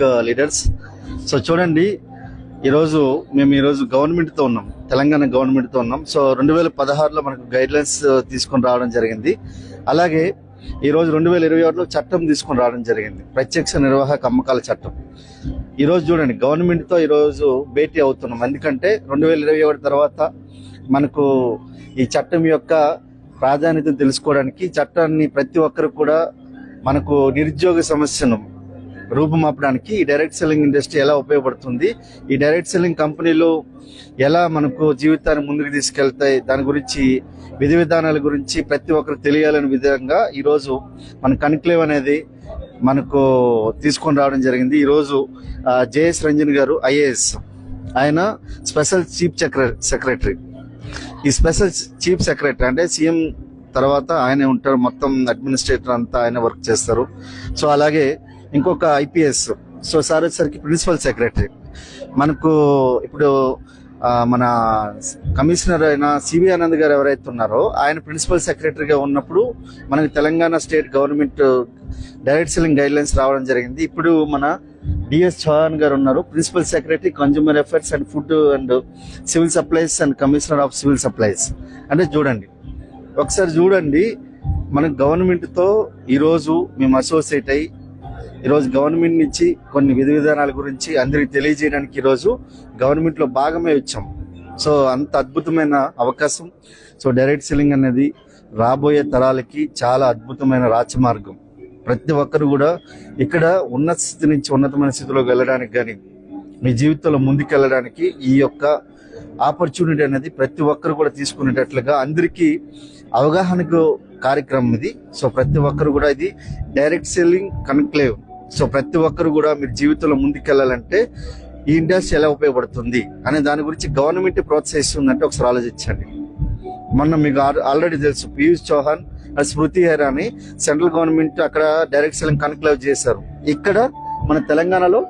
Public leaders. So చూడండి, మేము ఈరోజు గవర్నమెంట్తో ఉన్నాం, తెలంగాణ గవర్నమెంట్తో ఉన్నాం. సో 2016లో మనకు గైడ్లైన్స్ తీసుకొని రావడం జరిగింది. అలాగే ఈరోజు 2026లో చట్టం తీసుకొని రావడం జరిగింది, ప్రత్యక్ష నిర్వాహక అమ్మకాల చట్టం. ఈరోజు చూడండి, గవర్నమెంట్తో ఈరోజు భేటీ అవుతున్నాం. ఎందుకంటే 2021 తర్వాత మనకు ఈ చట్టం యొక్క ప్రాధాన్యతను తెలుసుకోవడానికి, చట్టాన్ని ప్రతి ఒక్కరు కూడా మనకు నిరుద్యోగ సమస్యను రూపుమాపడానికి ఈ డైరెక్ట్ సెల్లింగ్ ఇండస్ట్రీ ఎలా ఉపయోగపడుతుంది, ఈ డైరెక్ట్ సెల్లింగ్ కంపెనీలు ఎలా మనకు జీవితాన్ని ముందుకు తీసుకెళ్తాయి, దాని గురించి విధి విధానాల గురించి ప్రతి ఒక్కరు తెలియాలనే విధంగా ఈరోజు మన కన్క్లేవ్ అనేది మనకు తీసుకొని రావడం జరిగింది. ఈరోజు జేఎస్ రంజన్ గారు ఐఏఎస్, ఆయన స్పెషల్ చీఫ్ సెక్రటరీ. ఈ స్పెషల్ చీఫ్ సెక్రటరీ అంటే సీఎం తర్వాత ఆయనే ఉంటారు, మొత్తం అడ్మినిస్ట్రేటర్ అంతా ఆయన వర్క్ చేస్తారు. సో అలాగే ఇంకొక ఐపీఎస్, సో సార్ వచ్చేసరికి ప్రిన్సిపల్ సెక్రటరీ. మనకు ఇప్పుడు మన కమిషనర్ అయిన సివి ఆనంద్ గారు ఎవరైతే ఉన్నారో ఆయన ప్రిన్సిపల్ సెక్రటరీగా ఉన్నప్పుడు మనకి Telangana state government direct selling guidelines రావడం జరిగింది. ఇప్పుడు మన డిఎస్ చౌహాన్ గారు ఉన్నారు, principal secretary consumer affairs and food and civil supplies and commissioner of civil supplies. అంటే చూడండి, ఒకసారి చూడండి, మన గవర్నమెంట్తో ఈరోజు మేము అసోసియేట్ అయ్యి ఈరోజు గవర్నమెంట్ నుంచి కొన్ని విధి విధానాల గురించి అందరికి తెలియజేయడానికి ఈరోజు గవర్నమెంట్లో భాగమే వచ్చాం. సో అంత అద్భుతమైన అవకాశం. సో డైరెక్ట్ సెల్లింగ్ అనేది రాబోయే తరాలకి చాలా అద్భుతమైన రాచమార్గం. ప్రతి ఒక్కరు కూడా ఇక్కడ ఉన్నత స్థితి నుంచి ఉన్నతమైన స్థితిలోకి వెళ్ళడానికి కానీ, మీ జీవితంలో ముందుకెళ్ళడానికి ఈ యొక్క ఆపర్చునిటీ అనేది ప్రతి ఒక్కరు కూడా తీసుకునేటట్లుగా అందరికీ అవగాహనకు కార్యక్రమం ఇది. సో ప్రతి ఒక్కరు కూడా ఇది డైరెక్ట్ సెల్లింగ్ కన్క్లేవ్. సో ప్రతి ఒక్కరు కూడా మీరు జీవితంలో ముందుకెళ్ళాలంటే ఈ ఇండస్ట్రీ ఎలా ఉపయోగపడుతుంది అనే దాని గురించి గవర్నమెంట్ ప్రోత్సహిస్తుందంటే ఒకసారి ఆలోచించండి. మొన్న మీకు ఆల్రెడీ తెలుసు, పీయూష్ చౌహాన్, స్మృతి ఇరానీ సెంట్రల్ గవర్నమెంట్ అక్కడ డైరెక్ట్ సెల్లింగ్ కన్క్లేవ్ చేశారు. ఇక్కడ మన తెలంగాణలో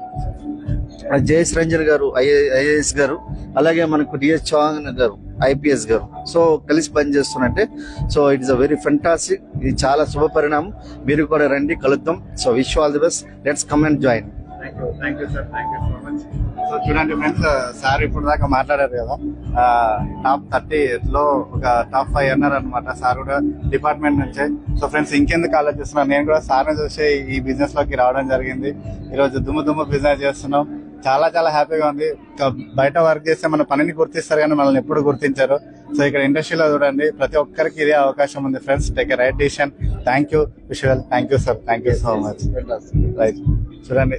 జేఎస్ రంజన్ గారు ఐఏఎస్ గారు, అలాగే మనకు డిఎస్ చౌహాన్ గారు ఐపీఎస్ గారు, సో కలిసి పనిచేస్తున్నట్టే. So it is a very fantastic, ఇది చాలా శుభ పరిణామం. మీరు కూడా రండి, కలుద్దాం. So wish all the best, let's come and join. Thank you sir, thank you so much. So చూడండి ఫ్రెండ్స్, సార్ ఇప్పుడు దాకా మాట్లాడారు కదా, టాప్ 30లో ఒక టాప్ 5 అన్నారు అనమాట సార్ కూడా డిపార్ట్మెంట్ నుంచే. సో ఫ్రెండ్స్, ఇంకెందుకు ఆలోచిస్తున్నాను, నేను కూడా సార్ని చూసి ఈ బిజినెస్ లోకి రావడం జరిగింది. ఈరోజు దుమ్ము బిజినెస్ చేస్తున్నాం, చాలా చాలా హ్యాపీగా ఉంది. బయట వర్క్ చేస్తే మన పనిని గుర్తిస్తారు కానీ మనల్ని ఎప్పుడు గుర్తించారు. సో ఇక్కడ ఇండస్ట్రీలో చూడండి, ప్రతి ఒక్కరికి ఇదే అవకాశం ఉంది. Friends, take a right decision. Thank you Vishwal, thank you sir, thank you so much. Right, చూడండి.